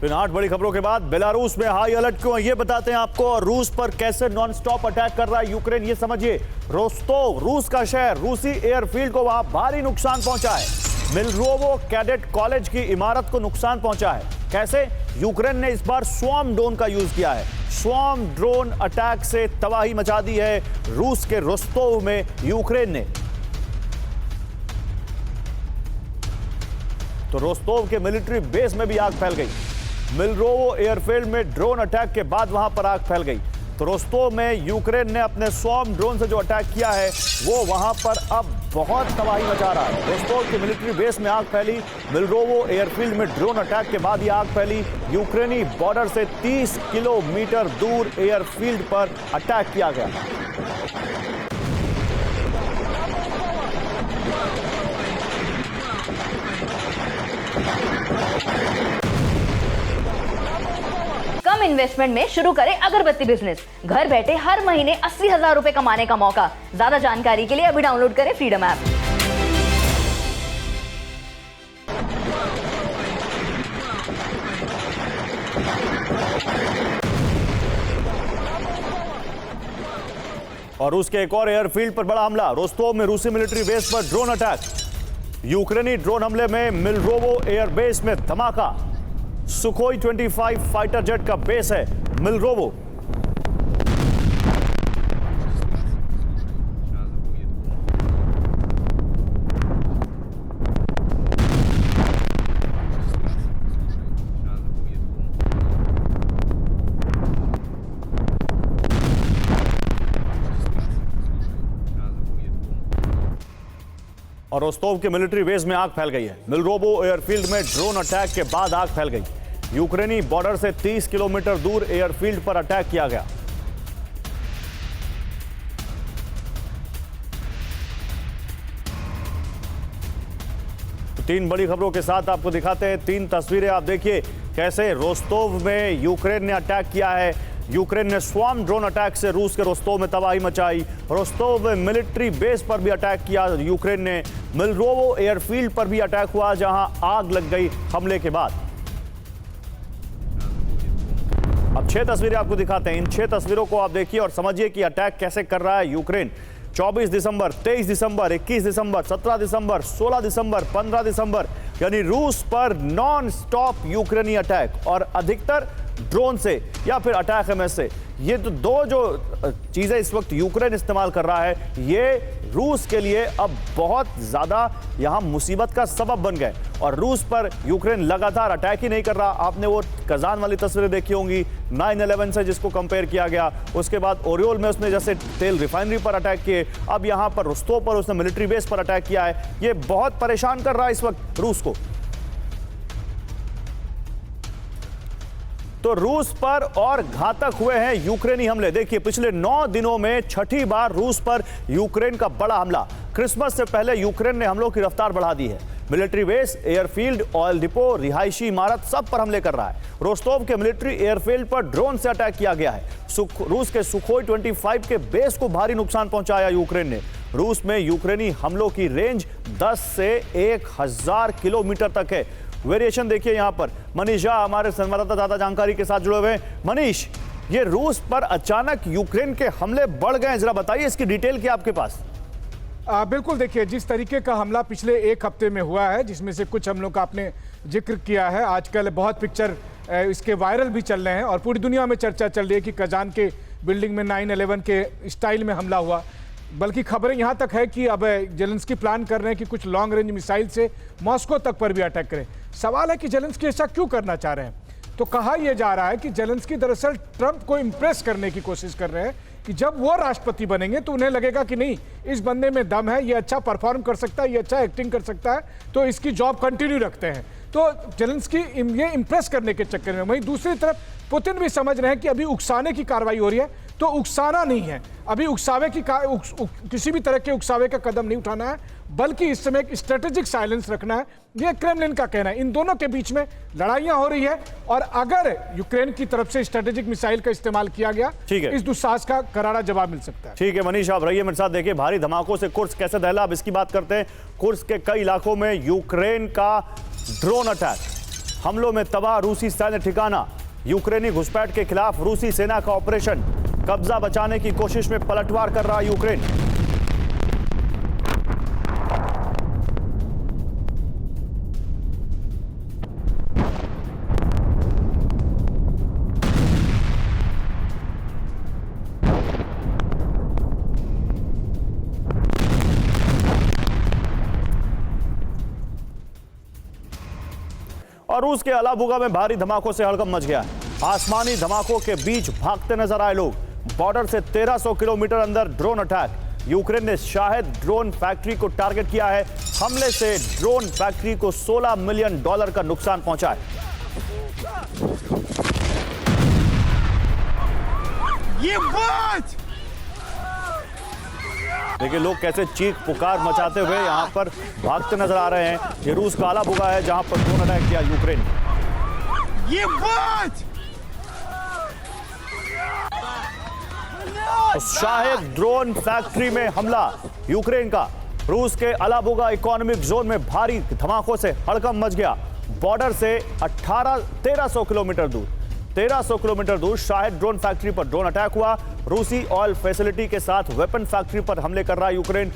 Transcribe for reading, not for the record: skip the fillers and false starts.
इन 8 बड़ी खबरों के बाद बेलारूस में हाई अलर्ट क्यों है ये बताते हैं आपको, और रूस पर कैसे नॉनस्टॉप अटैक कर रहा है यूक्रेन ये समझिए। रोस्तोव रूस का शहर, रूसी एयरफील्ड को वहां भारी नुकसान पहुंचा है। मिलरोवो कैडेट कॉलेज की इमारत को नुकसान पहुंचा है। कैसे? यूक्रेन ने इस बार स्वॉर्म ड्रोन का यूज किया है। स्वॉर्म ड्रोन अटैक से तबाही मचा दी है रूस के रोस्तोव में यूक्रेन ने। तो रोस्तोव के मिलिट्री बेस में भी आग फैल गई। मिलरोवो एयरफील्ड में ड्रोन अटैक के बाद वहां पर आग फैल गई। तो रोस्तोव में यूक्रेन ने अपने स्वॉर्म ड्रोन से जो अटैक किया है वो वहां पर अब बहुत तबाही मचा रहा है। रोस्तोव के मिलिट्री बेस में आग फैली। मिलरोवो एयरफील्ड में ड्रोन अटैक के बाद ये आग फैली। यूक्रेनी बॉर्डर से 30 किलोमीटर दूर एयरफील्ड पर अटैक किया गया। कम इन्वेस्टमेंट में शुरू करें अगरबत्ती बिजनेस। घर बैठे हर महीने 80,000 रुपए कमाने का मौका। ज्यादा जानकारी के लिए अभी डाउनलोड करें फ्रीडम ऐप। और उसके एक और एयरफील्ड पर बड़ा हमला। रोस्तोव में रूसी मिलिट्री बेस पर ड्रोन अटैक। यूक्रेनी ड्रोन हमले में मिलरोवो एयरबेस में धमाका। सुखोई 25 फाइटर जेट का बेस है मिलरोवो। और रोस्तोव के मिलिट्री बेस में आग फैल गई है। मिलरोवो एयरफील्ड में ड्रोन अटैक के बाद आग फैल गई। यूक्रेनी बॉर्डर से 30 किलोमीटर दूर एयरफील्ड पर अटैक किया गया। तो 3 बड़ी खबरों के साथ आपको दिखाते हैं 3 तस्वीरें। आप देखिए कैसे रोस्तोव में यूक्रेन ने अटैक किया है। यूक्रेन ने स्वॉर्म ड्रोन अटैक से रूस के रोस्तोव में तबाही मचाई। रोस्तोव में मिलिट्री बेस पर भी अटैक किया यूक्रेन ने। मिलरोवो एयरफील्ड पर भी अटैक हुआ जहां आग लग गई हमले के बाद। अब 6 तस्वीरें आपको दिखाते हैं। इन 6 तस्वीरों को आप देखिए और समझिए कि अटैक कैसे कर रहा है यूक्रेन। 24 दिसंबर, 23 दिसंबर, 21 दिसंबर, 17 दिसंबर, 16 दिसंबर, 15 दिसंबर, यानी रूस पर नॉन स्टॉप यूक्रेनी अटैक, और अधिकतर ड्रोन से या फिर अटैक एमएस से। ये तो 2 जो चीजें इस वक्त यूक्रेन इस्तेमाल कर रहा है ये रूस के लिए अब बहुत ज्यादा यहां मुसीबत का सबब बन गए। और रूस पर यूक्रेन लगातार अटैक ही नहीं कर रहा। आपने वो कजान वाली तस्वीरें देखी होंगी 9/11 से जिसको कंपेयर किया गया। उसके बाद ओरियोल में उसने जैसे तेल रिफाइनरी पर अटैक किए, अब यहां पर रोस्तोव पर उसने मिलिट्री बेस पर अटैक किया है। ये बहुत परेशान कर रहा है इस वक्त रूस को। तो रूस पर और घातक हुए हैं यूक्रेनी हमले। देखिए पिछले 9 दिनों में 6ठी बार रूस पर यूक्रेन का बड़ा हमला। क्रिसमस से पहले यूक्रेन ने हमलों की रफ्तार बढ़ा दी है। Military base, airfield, oil depot, रिहायशी इमारत सब पर हमले कर रहा है। रोस्तोव के मिलिट्री एयरफील्ड पर ड्रोन से अटैक किया गया है। रूस के सुखोई 25 के बेस को भारी नुकसान पहुंचाया यूक्रेन ने। रूस में यूक्रेनी हमलों की रेंज 10 से 1000 किलोमीटर तक है। वेरिएशन देखिए यहां पर। मनीष झा हमारे संवाददाता ज्यादा जानकारी के साथ जुड़े हुए हैं। मनीष, ये रूस पर अचानक यूक्रेन के हमले बढ़ गए, जरा बताइए इसकी डिटेल क्या आपके पास? बिल्कुल, देखिए जिस तरीके का हमला पिछले 1 हफ्ते में हुआ है, जिसमें से कुछ हमलों का आपने जिक्र किया है। आजकल बहुत पिक्चर इसके वायरल भी चल रहे हैं और पूरी दुनिया में चर्चा चल रही है कि कजान के बिल्डिंग में 9/11 के स्टाइल में हमला हुआ। बल्कि खबरें यहाँ तक है कि अब जेलेंस्की प्लान कर रहे हैं कि कुछ लॉन्ग रेंज मिसाइल से मॉस्को तक पर भी अटैक करें। सवाल है कि जेलेंस्की ऐसा क्यों करना चाह रहे हैं? तो कहा यह जा रहा है कि जेलेंस्की दरअसल ट्रंप को इम्प्रेस करने की कोशिश कर रहे हैं कि जब वो राष्ट्रपति बनेंगे तो उन्हें लगेगा कि नहीं, इस बंदे में दम है, ये अच्छा परफॉर्म कर सकता है, ये अच्छा एक्टिंग कर सकता है, तो इसकी जॉब कंटिन्यू रखते हैं। तो जेलेंस्की ये इम्प्रेस करने के चक्कर में। वहीं दूसरी तरफ पुतिन भी समझ रहे हैं कि अभी उकसाने की कार्रवाई हो रही है, तो उकसाना नहीं है, अभी उकसावे की किसी भी तरह के उकसावे का कदम नहीं उठाना है, बल्कि इस समय एक स्ट्रेटेजिक साइलेंस रखना है, ये क्रेमलिन का कहना है। इन दोनों के बीच में लड़ाइयां हो रही है और अगर यूक्रेन की तरफ से स्ट्रेटेजिक मिसाइल का इस्तेमाल किया गया, इस दुस्साहस का करारा जवाब मिल सकता है। ठीक है मनीष, आप रहिए मेरे साथ। देखिए भारी धमाकों से कुर्स्क कैसे दहला, अब इसकी बात करते हैं। कुर्स्क के कई इलाकों में यूक्रेन का ड्रोन अटैक, हमलों में तबाह रूसी सैन्य ठिकाना। यूक्रेनी घुसपैठ के खिलाफ रूसी सेना का ऑपरेशन। कब्जा बचाने की कोशिश में पलटवार कर रहा यूक्रेन। और रूस के अलाबुगा में भारी धमाकों से हड़कंप मच गया। आसमानी धमाकों के बीच भागते नजर आए लोग। बॉर्डर से 1300 किलोमीटर अंदर ड्रोन अटैक। यूक्रेन ने शाहिद ड्रोन फैक्ट्री को टारगेट किया है। हमले से ड्रोन फैक्ट्री को $16 मिलियन का नुकसान पहुंचा है। देखिए लोग कैसे चीख पुकार मचाते हुए यहां पर भागते नजर आ रहे हैं। ये रूस का अलाबुगा है जहां पर ड्रोन अटैक किया यूक्रेन। तो शाहिद ड्रोन फैक्ट्री में हमला यूक्रेन का। रूस के अलाबुगा इकोनॉमिक जोन में भारी धमाकों से हड़कंप मच गया। बॉर्डर से 1300 किलोमीटर दूर शाहिद ड्रोन फैक्ट्री पर ड्रोन अटैक हुआ। रूसी ऑयल फैसिलिटी के साथ वेपन फैक्ट्री पर हमले कर रहा यूक्रेन।